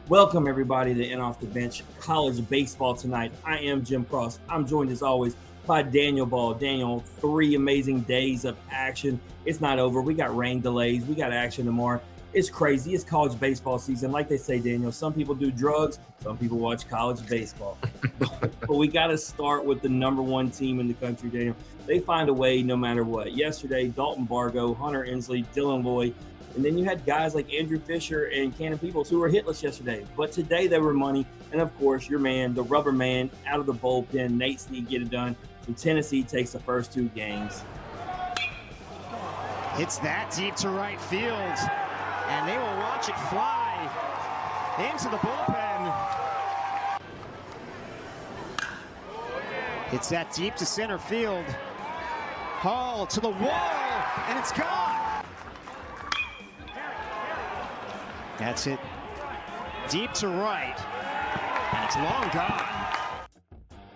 Welcome, everybody, to In Off the Bench College Baseball tonight. I am Jim Cross. I'm joined, as always, by Daniel Ball. Daniel, 3 amazing days of action. It's not over. We got rain delays. We got action tomorrow. It's crazy. It's college baseball season. Like they say, Daniel, some people do drugs. Some people watch college baseball. But we got to start with the number one team in the country, Daniel. They find a way no matter what. Yesterday, Dalton Bargo, Hunter Inslee, Dylan Loy, and then you had guys like Andrew Fisher and Cannon Peoples who were hitless yesterday. But today they were money. And, of course, your man, the rubber man, out of the bullpen, Nate Snead, get it done. So Tennessee takes the first 2 games. Hits that deep to right field. And they will watch it fly into the bullpen. Hits that deep to center field. Hall to the wall, and it's gone. That's it. Deep to right, and it's long gone.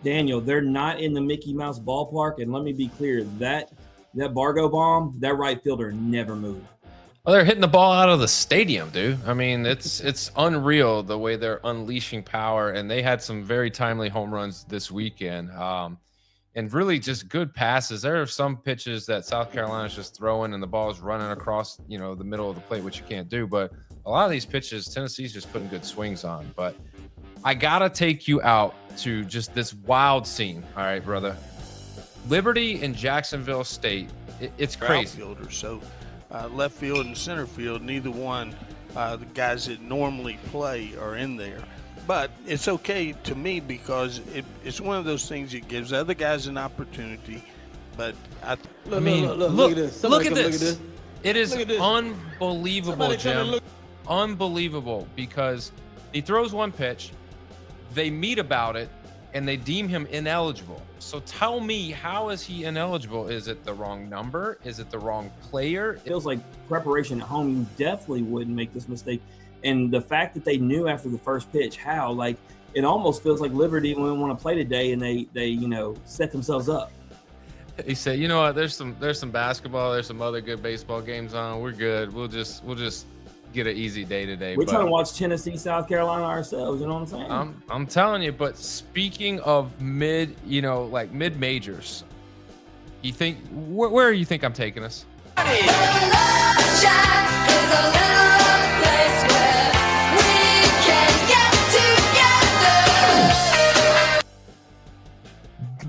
Daniel, they're not in the Mickey Mouse ballpark, and let me be clear, that Bargo bomb, that right fielder never moved. Well, they're hitting the ball out of the stadium, dude. I mean, it's unreal the way they're unleashing power, and they had some very timely home runs this weekend. And really just good passes. There are some pitches that South Carolina's just throwing and the ball is running across, the middle of the plate, which you can't do. But a lot of these pitches, Tennessee's just putting good swings on. But I got to take you out to just this wild scene. All right, brother. Liberty and Jacksonville State, it's crazy. Outfielders, so left field and center field, neither one, the guys that normally play are in there. But it's okay to me because it's one of those things that gives other guys an opportunity. But look at this. Look at this. It is unbelievable, Jim. Unbelievable, because he throws one pitch, they meet about it, and they deem him ineligible. So tell me, how is he ineligible? Is it the wrong number? Is it the wrong player? It feels like preparation at home, you definitely wouldn't make this mistake. And the fact that they knew after the first pitch how, like, it almost feels like Liberty didn't want to play today, and they set themselves up. He said, you know what, there's some basketball, there's some other good baseball games on. We're good. We'll just get an easy day today. We're trying to watch Tennessee, South Carolina ourselves, you know what I'm saying? I'm telling you, but speaking of mid majors, you think where do you think I'm taking us?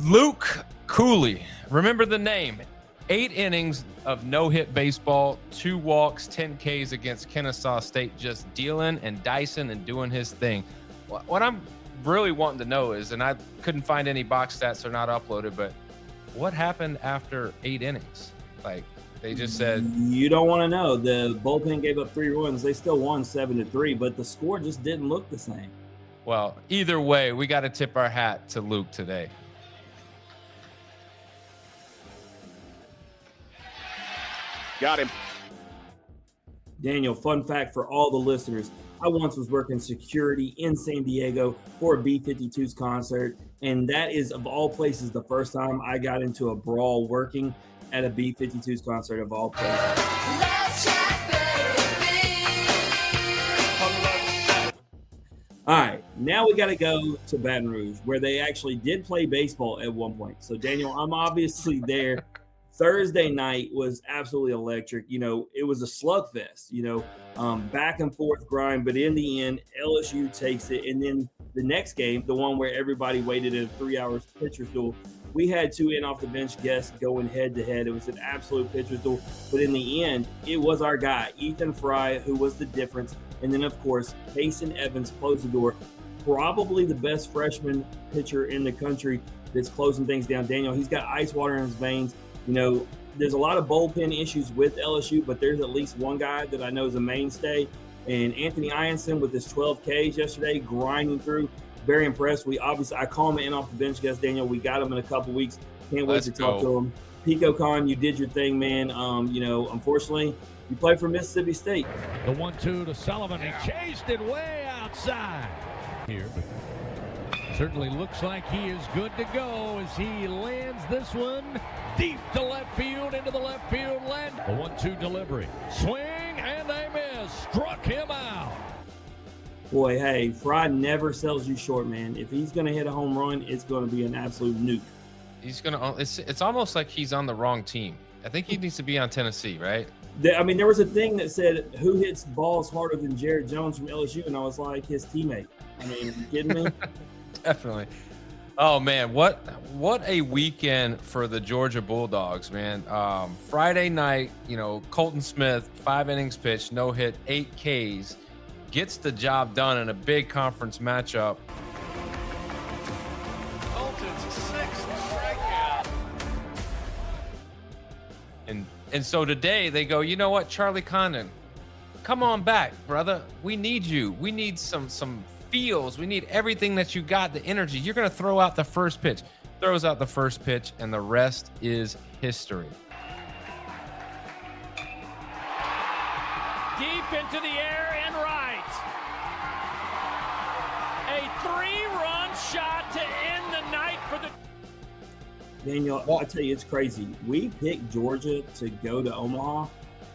Luke Cooley, remember the name. 8 innings of no-hit baseball, 2 walks, 10 Ks against Kennesaw State, just dealing and dicing and doing his thing. What I'm really wanting to know is, and I couldn't find any box stats, they're not uploaded, but what happened after 8 innings? Like, they just said... You don't want to know. The bullpen gave up 3 runs. They still won 7-3, but the score just didn't look the same. Well, either way, we got to tip our hat to Luke today. Got him. Daniel, fun fact for all the listeners. I once was working security in San Diego for a B-52s concert, and that is, of all places, the first time I got into a brawl working at a B-52s concert, of all places. All right, now we got to go to Baton Rouge, where they actually did play baseball at one point. So, Daniel, I'm obviously there. Thursday night was absolutely electric. It was a slugfest, back and forth grind. But in the end, LSU takes it. And then the next game, the one where everybody waited in 3 hours pitcher's duel, we had 2 in-off-the-bench guests going head-to-head. It was an absolute pitcher's duel. But in the end, it was our guy, Ethan Fry, who was the difference. And then, of course, Payson Evans closed the door. Probably the best freshman pitcher in the country that's closing things down. Daniel, he's got ice water in his veins. There's a lot of bullpen issues with LSU, but there's at least one guy that I know is a mainstay. And Anthony Ianson with his 12 Ks yesterday, grinding through. Very impressed. I call him in off the bench guest, Daniel. We got him in a couple weeks. Can't wait to talk to him. Pico Con, you did your thing, man. Unfortunately, you played for Mississippi State. The 1-2 to Sullivan. He chased it way outside here, but certainly looks like he is good to go as he lands this one deep to left field, into the left field land. A 1-2 delivery. Swing and a miss. Struck him out. Boy, hey, Fry never sells you short, man. If he's going to hit a home run, it's going to be an absolute nuke. He's gonna. It's almost like he's on the wrong team. I think he needs to be on Tennessee, right? I mean, there was a thing that said, who hits balls harder than Jared Jones from LSU? And I was like, his teammate. I mean, you kidding me? Definitely. Oh man, what a weekend for the Georgia Bulldogs, man. Friday night, Colton Smith, 5 innings pitched, no hit, 8 Ks, gets the job done in a big conference matchup. Colton's 6th strikeout. And so today they go, you know what, Charlie Condon, come on back, brother. We need you. We need some feels. We need everything that you got, the energy. You're going to throw out the first pitch. Throws out the first pitch, and the rest is history. Deep into the air and right. A 3-run shot to end the night for the... Daniel, I tell you, it's crazy. We picked Georgia to go to Omaha,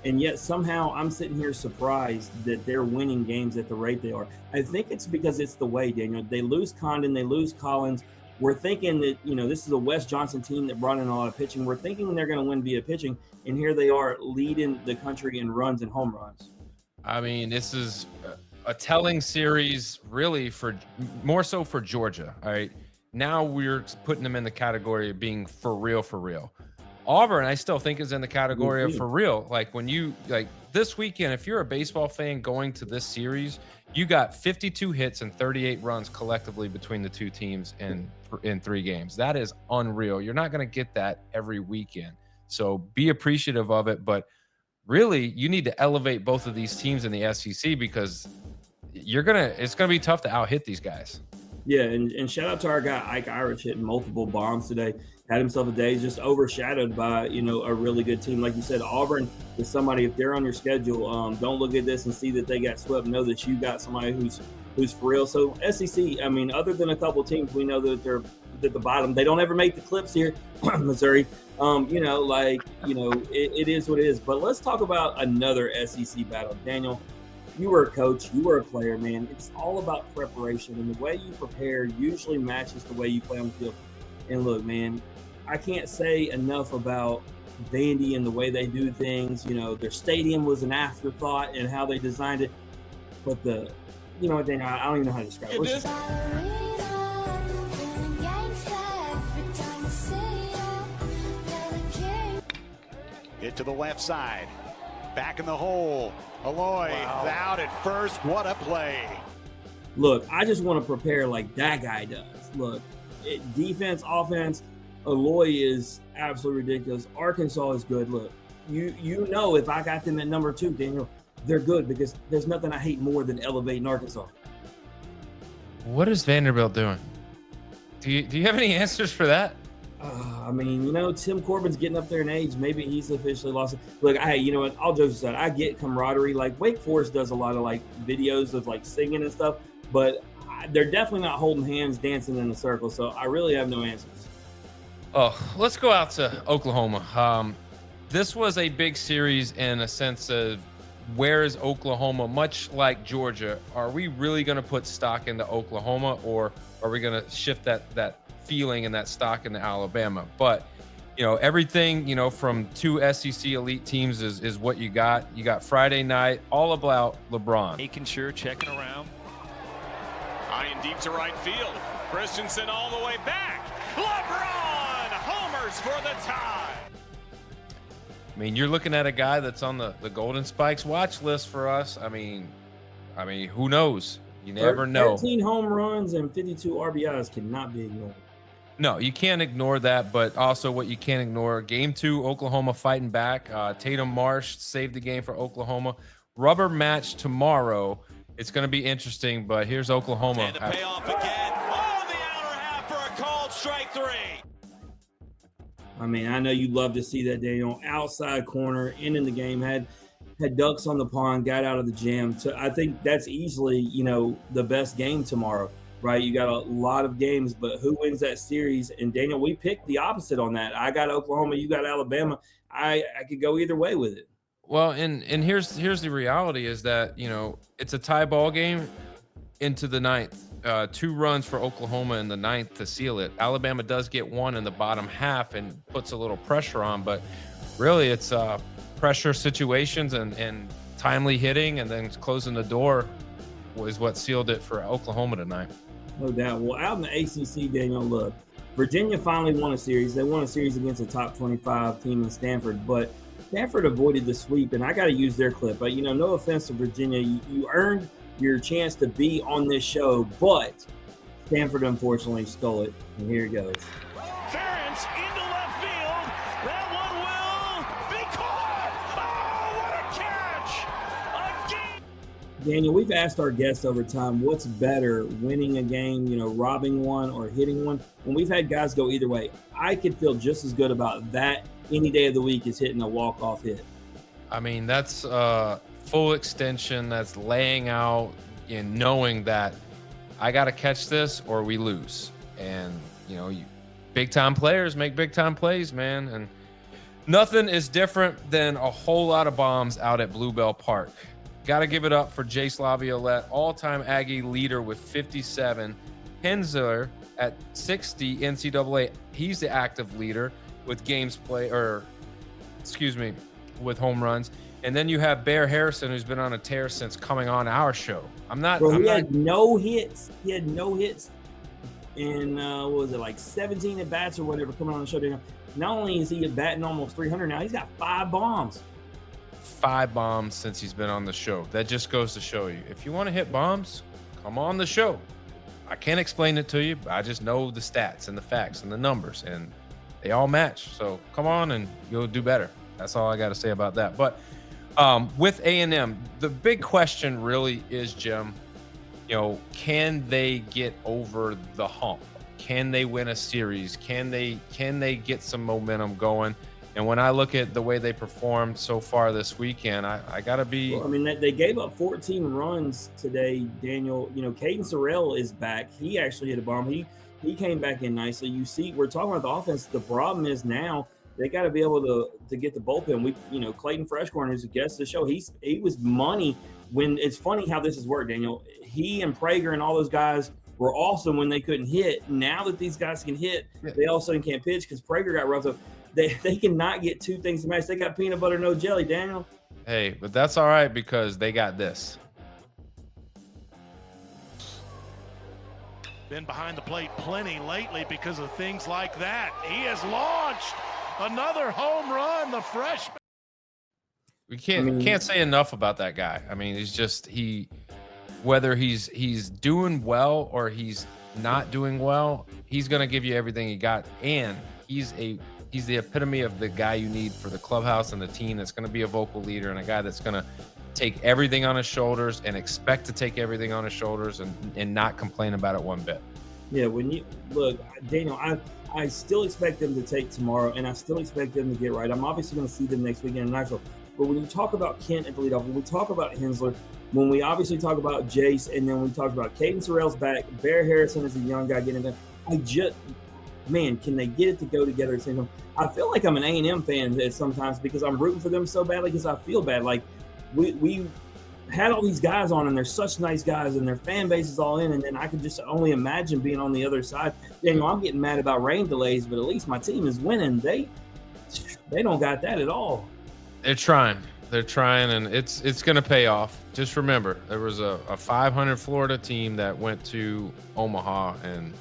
and yet somehow I'm sitting here surprised that they're winning games at the rate they are. I think it's because it's the way, Daniel. They lose Condon, they lose Collins. We're thinking that, this is a Wes Johnson team that brought in a lot of pitching. We're thinking they're going to win via pitching, and here they are leading the country in runs and home runs. I mean, this is a telling series, really, more so for Georgia. All right. Now we're putting them in the category of being for real. Auburn, I still think, is in the category of for real. Like this weekend, if you're a baseball fan going to this series, you got 52 hits and 38 runs collectively between the two teams in 3 games. That is unreal. You're not going to get that every weekend. So be appreciative of it. But really, you need to elevate both of these teams in the SEC because it's going to be tough to out-hit these guys. Yeah, and shout out to our guy Ike Irish hitting multiple bombs today. Had himself a day, just overshadowed by a really good team. Like you said, Auburn is somebody, if they're on your schedule, don't look at this and see that they got swept. Know that you got somebody who's for real. So SEC, I mean, other than a couple teams, we know that they're at the bottom. They don't ever make the clips here, Missouri. It is what it is. But let's talk about another SEC battle, Daniel. You were a coach, you were a player, man. It's all about preparation, and the way you prepare usually matches the way you play on the field. And look, man, I can't say enough about Vandy and the way they do things. Their stadium was an afterthought and how they designed it. But Daniel, I don't even know how to describe it. Hit to the left side. Back in the hole. Aloy out at first. What a play. Look, I just want to prepare like that guy does. Look, defense, offense, Aloy is absolutely ridiculous. Arkansas is good. Look, if I got them at number 2, Daniel, they're good because there's nothing I hate more than elevating Arkansas. What is Vanderbilt doing? Do you have any answers for that? Tim Corbin's getting up there in age. Maybe he's officially lost it. Look, you know what? All jokes aside, I get camaraderie. Like Wake Forest does a lot of videos of singing and stuff, but they're definitely not holding hands, dancing in a circle. So I really have no answers. Oh, let's go out to Oklahoma. This was a big series in a sense of where is Oklahoma? Much like Georgia, are we really going to put stock into Oklahoma, or are we going to shift that feeling and that stock into Alabama? But everything from 2 SEC elite teams is what you got. You got Friday night, all about LeBron. Making sure, checking around. High and deep to right field. Christensen all the way back. LeBron homers for the tie. I mean, you're looking at a guy that's on the Golden Spikes watch list for us. I mean, who knows? You never know. 13 home runs and 52 RBIs cannot be ignored. No, you can't ignore that, but also what you can't ignore, Game 2, Oklahoma fighting back. Tatum Marsh saved the game for Oklahoma. Rubber match tomorrow. It's going to be interesting, but here's Oklahoma. And the payoff again. Oh, the outer half for a called strike 3. I know you love to see that, Daniel. Outside corner, ending the game, had ducks on the pond, got out of the jam. So I think that's easily, the best game tomorrow. Right, you got a lot of games, but who wins that series? And Daniel, we picked the opposite on that. I got Oklahoma, you got Alabama. I could go either way with it. Well, and here's the reality is that it's a tie ball game, into the ninth. 2 runs for Oklahoma in the ninth to seal it. Alabama does get one in the bottom half and puts a little pressure on, but really it's pressure situations and timely hitting and then closing the door was what sealed it for Oklahoma tonight. No doubt. Well, out in the ACC, Daniel, look, Virginia finally won a series. They won a series against a top 25 team in Stanford, but Stanford avoided the sweep, and I got to use their clip. But, no offense to Virginia, you earned your chance to be on this show, but Stanford unfortunately stole it, and here it goes. Ferentz into left field. That one will be caught. Oh, what a catch! A game. Daniel, we've asked our guests over time, what's better, winning a game, robbing one or hitting one? And we've had guys go either way. I could feel just as good about that any day of the week as hitting a walk-off hit. I mean, that's full extension. That's laying out and knowing that I got to catch this or we lose. And, big time players make big time plays, man. And nothing is different than a whole lot of bombs out at Bluebell Park. Got to give it up for Jace Laviolette, all-time Aggie leader with 57. Hensler at 60 NCAA. He's the active leader with with home runs. And then you have Bear Harrison, who's been on a tear since coming on our show. He had no hits. He had no hits in, 17 at bats or whatever coming on the show. Not only is he batting almost 300 now, he's got 5 bombs. 5 bombs since he's been on the show. That just goes to show you. If you want to hit bombs, come on the show. I can't explain it to you. But I just know the stats and the facts and the numbers, and they all match. So come on and you'll do better. That's all I got to say about that. But with A&M, the big question really is, Jim, can they get over the hump? Can they win a series? Can they get some momentum going? And when I look at the way they performed so far this weekend, I got to be... Well, they gave up 14 runs today, Daniel. Caden Sorrell is back. He actually hit a bomb. He came back in nicely. You see, we're talking about the offense. The problem is now they got to be able to get the bullpen. Clayton Freshcorn, who's a guest of the show, he was money when it's funny how this has worked, Daniel. He and Prager and all those guys were awesome when they couldn't hit. Now that these guys can hit, they all of a sudden can't pitch because Prager got roughed up. They cannot get 2 things to match. They got peanut butter, no jelly, Daniel. Hey, but that's all right because they got this. Been behind the plate plenty lately because of things like that. He has launched another home run, the freshman. We can't say enough about that guy. Whether he's doing well or he's not doing well, he's going to give you everything he got. And he's the epitome of the guy you need for the clubhouse and the team that's going to be a vocal leader and a guy that's going to take everything on his shoulders and expect to take everything on his shoulders and not complain about it one bit. Yeah, when you look, Daniel, I still expect them to take tomorrow, and I still expect them to get right. I'm obviously going to see them next weekend in Nashville. But when you talk about Kent at the leadoff, when we talk about Hensler, when we obviously talk about Jace, and then we talk about Caden Sorrell's back, Bear Harrison is a young guy getting it done. Can they get it to go together at the same time? I feel like I'm an A&M fan sometimes because I'm rooting for them so badly because I feel bad. Like we had all these guys on, and they're such nice guys, and their fan base is all in, and then I could just only imagine being on the other side. Daniel, I'm getting mad about rain delays, but at least my team is winning. They don't got that at all. They're trying, and it's going to pay off. Just remember, there was a 500 Florida team that went to Omaha, and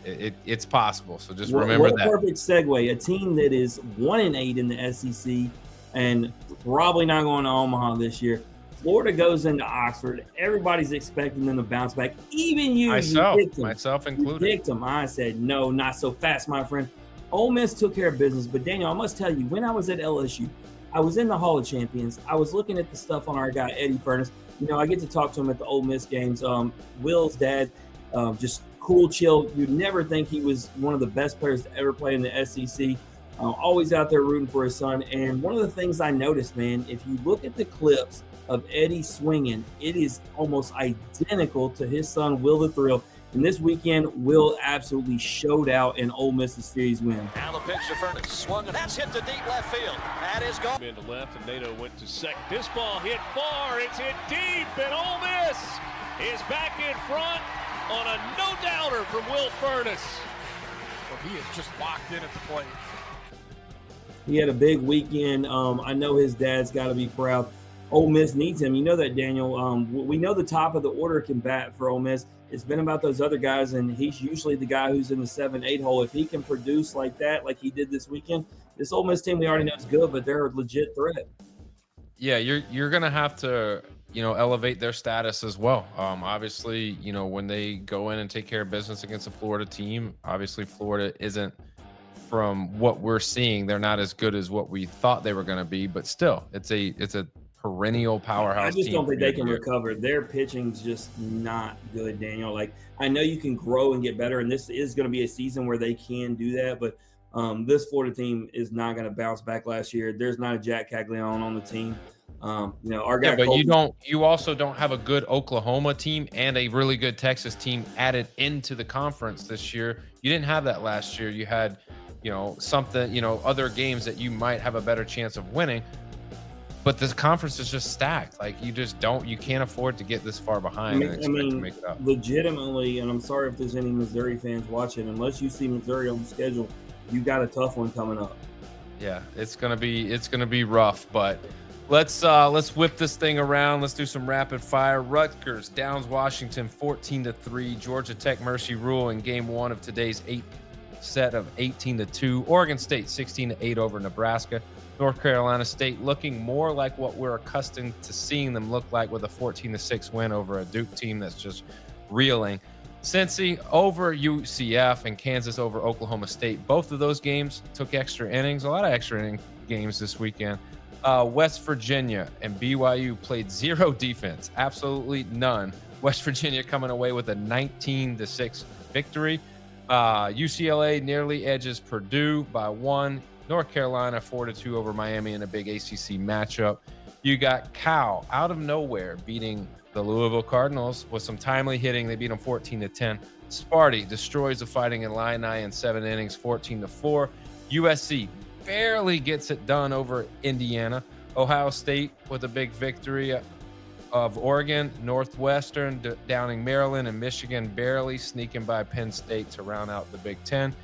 it's possible. So just remember that. Perfect segue. A team that is 1-8 in the SEC and probably not going to Omaha this year. Florida goes into Oxford. Everybody's expecting them to bounce back. Even you, myself included. You picked them. I said, no, not so fast, my friend. Ole Miss took care of business. But, Daniel, I must tell you, when I was at LSU, I was in the Hall of Champions. I was looking at the stuff on our guy, Eddie Furnace. I get to talk to him at the Ole Miss games. Will's dad, just cool, chill. You'd never think he was one of the best players to ever play in the SEC. Always out there rooting for his son. And one of the things I noticed, man, if you look at the clips of Eddie swinging, it is almost identical to his son, Will the Thrill. And this weekend, Will absolutely showed out in Ole Miss's series win. Now the pitch to Furnace, swung, and that's hit to deep left field. That is gone. Into left, and Nato went to second. This ball hit far. It's hit deep, and Ole Miss is back in front on a no-doubter from Will Furnace. Well, he is just locked in at the plate. He had a big weekend. I know his dad's got to be proud. Ole Miss needs him. You know that, Daniel. We know the top of the order can bat for Ole Miss. It's been about those other guys, and he's usually the guy who's in the 7-8 hole. If he can produce like that, like he did this weekend, this Ole Miss team we already know is good, but they're a legit threat. Yeah, you're gonna have to elevate their status as well. Obviously, when they go in and take care of business against a Florida team, obviously Florida isn't, from what we're seeing, they're not as good as what we thought they were going to be, but still it's a perennial powerhouse. I just don't think they can recover. Their pitching's just not good, Daniel. Like, I know you can grow and get better, and this is going to be a season where they can do that, but this Florida team is not going to bounce back last year. There's not a Jack Caglione on the team. Our guy. Yeah, but you also don't have a good Oklahoma team and a really good Texas team added into the conference this year. You didn't have that last year. You had, other games that you might have a better chance of winning. But this conference is just stacked. Like, you can't afford to get this far behind and expect to make it up. Legitimately, and I'm sorry if there's any Missouri fans watching, unless you see Missouri on the schedule, you got a tough one coming up. Yeah, it's gonna be rough, but let's whip this thing around. Let's do some rapid fire. Rutgers downs Washington 14-3. Georgia Tech mercy rule in game 1 of today's 8th set of 18-2. Oregon State 16-8 over Nebraska. North Carolina State looking more like what we're accustomed to seeing them look like, with a 14-6 win over a Duke team that's just reeling. Cincy over UCF and Kansas over Oklahoma State. Both of those games took extra innings. A lot of extra inning games this weekend. West Virginia and BYU played zero defense, absolutely none. West Virginia coming away with a 19-6 victory. UCLA nearly edges Purdue by 1. North Carolina 4-2 over Miami in a big ACC matchup. You got Cal out of nowhere beating the Louisville Cardinals with some timely hitting. They beat them 14-10. Sparty destroys the Fighting Illini in 7 innings, 14-4. USC barely gets it done over Indiana. Ohio State with a big victory of Oregon. Northwestern downing Maryland, and Michigan barely sneaking by Penn State to round out the Big Ten.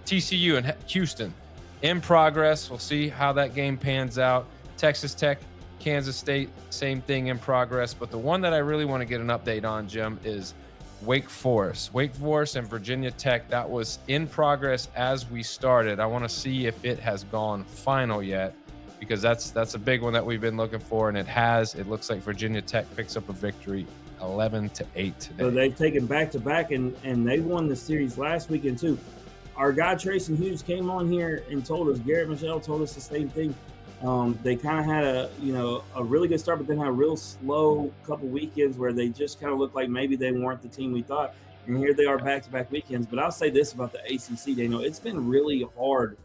TCU and Houston in progress. We'll see how that game pans out. Texas Tech, Kansas State, same thing in progress. But the one that I really want to get an update on, Jim, is Wake Forest. Wake Forest and Virginia Tech, that was in progress as we started. I want to see if it has gone final yet, because that's a big one that we've been looking for, and it has. It looks like Virginia Tech picks up a victory 11-8 today. So they've taken back-to-back, and they won the series last weekend too. Our guy Trayson Hughes came on here and told us, Garrett Michelle told us the same thing. They kind of had a really good start, but then had a real slow couple weekends where they just kind of looked like maybe they weren't the team we thought. And here they are back-to-back weekends. But I'll say this about the ACC, Daniel, it's been really hard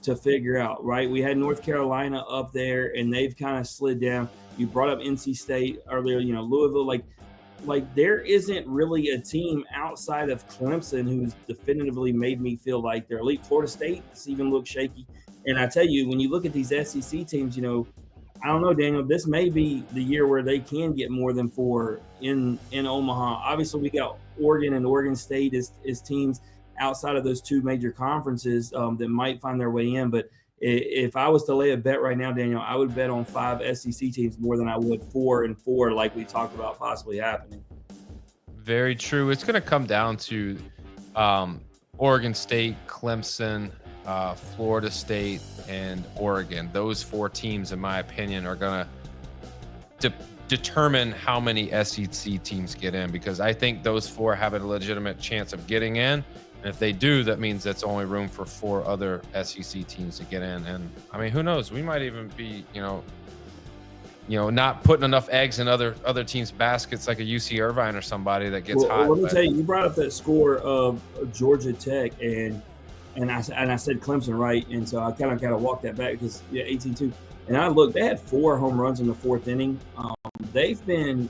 to figure out, right? We had North Carolina up there, and they've kind of slid down. You brought up NC State earlier, Louisville, like there isn't really a team outside of Clemson who's definitively made me feel like they're elite. Florida State even looks shaky. And I tell you, when you look at these SEC teams, I don't know, Daniel, this may be the year where they can get more than 4 in Omaha. Obviously, we got Oregon and Oregon State as teams outside of those 2 major conferences that might find their way in. But if I was to lay a bet right now, Daniel, I would bet on 5 SEC teams more than I would 4 and 4, like we talked about possibly happening. Very true. It's going to come down to Oregon State, Clemson, Florida State, and Oregon. Those 4 teams, in my opinion, are going to determine how many SEC teams get in, because I think those 4 have a legitimate chance of getting in. And if they do, that means that's only room for 4 other SEC teams to get in. And I mean, who knows? We might even be, not putting enough eggs in other teams' baskets, like a UC Irvine or somebody that gets hot. Let me tell you, you brought up that score of Georgia Tech, and I said Clemson, right? And so I kind of walked that back because 18-2. And I looked, they had 4 home runs in the 4th inning. They've been,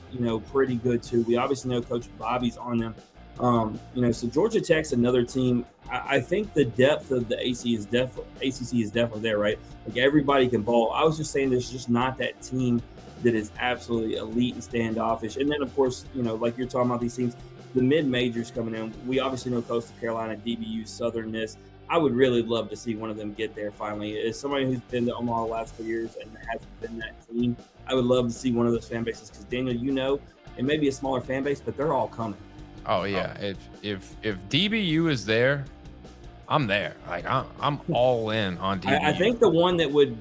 pretty good too. We obviously know Coach Bobby's on them. So Georgia Tech's another team. I think the depth of the ACC is definitely there, right? Like everybody can ball. I was just saying there's just not that team that is absolutely elite and standoffish. And then, of course, like you're talking about these teams, the mid-majors coming in. We obviously know Coastal Carolina, DBU, Southern Miss. I would really love to see one of them get there finally. As somebody who's been to Omaha the last 4 years and hasn't been that team, I would love to see one of those fan bases because, Daniel, it may be a smaller fan base, but they're all coming. Oh, yeah. If DBU is there, I'm there. Like, I'm all in on DBU. I think the one that would,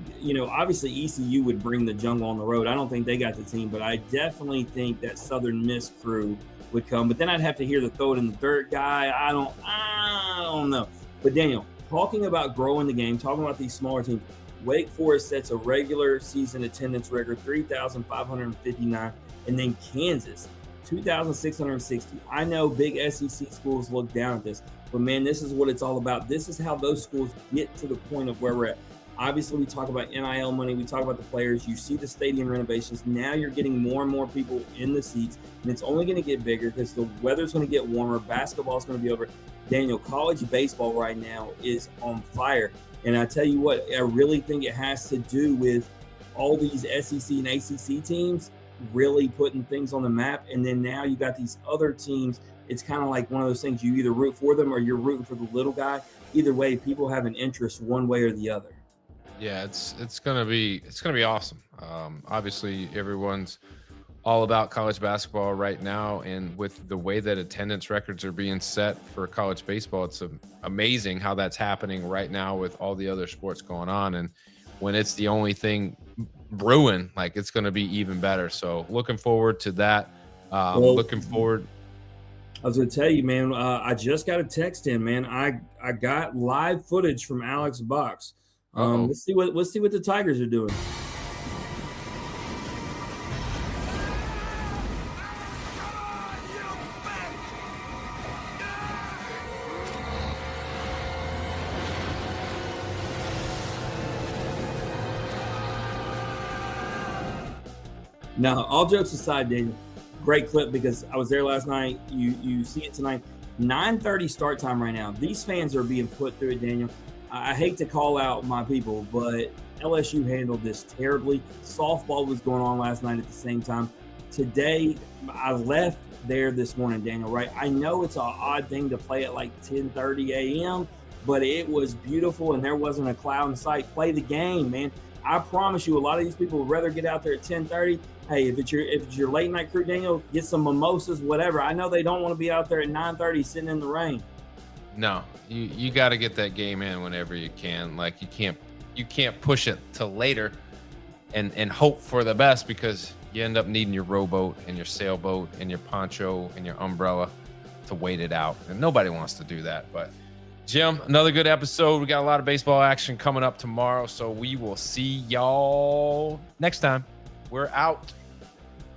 obviously ECU would bring the jungle on the road. I don't think they got the team, but I definitely think that Southern Miss crew would come. But then I'd have to hear the throw it in the dirt guy. I don't know. But Daniel, talking about growing the game, talking about these smaller teams, Wake Forest sets a regular season attendance record, 3,559, and then Kansas, 2,660. I know big SEC schools look down at this, but man, this is what it's all about. This is how those schools get to the point of where we're at. Obviously, we talk about NIL money. We talk about the players. You see the stadium renovations. Now you're getting more and more people in the seats, and it's only going to get bigger because the weather's going to get warmer. Basketball is going to be over. Daniel, college baseball right now is on fire. And I tell you what, I really think it has to do with all these SEC and ACC teams really putting things on the map. And then now you got these other teams. It's kind of like one of those things, you either root for them or you're rooting for the little guy. Either way, people have an interest one way or the other. Yeah, it's gonna be awesome. Obviously, everyone's all about college basketball right now, and with the way that attendance records are being set for college baseball, it's amazing how that's happening right now with all the other sports going on. And when it's the only thing brewing, like, it's going to be even better. So looking forward to that. Looking forward. I was going to tell you, man, I just got a text in, man. I got live footage from Alex Box. Let's see what the Tigers are doing. Now, all jokes aside, Daniel, great clip because I was there last night. You see it tonight. 9:30 start time right now. These fans are being put through it, Daniel. I hate to call out my people, but LSU handled this terribly. Softball was going on last night at the same time. Today, I left there this morning, Daniel, right? I know it's an odd thing to play at like 10:30 a.m., but it was beautiful and there wasn't a cloud in sight. Play the game, man. I promise you, a lot of these people would rather get out there at 10:30. Hey, if it's your late night crew, Daniel, get some mimosas, whatever. I know they don't want to be out there at 9:30 sitting in the rain. No, you got to get that game in whenever you can. Like, you can't push it till later and hope for the best, because you end up needing your rowboat and your sailboat and your poncho and your umbrella to wait it out. And nobody wants to do that. But Jim, another good episode. We got a lot of baseball action coming up tomorrow, so we will see y'all next time. We're out.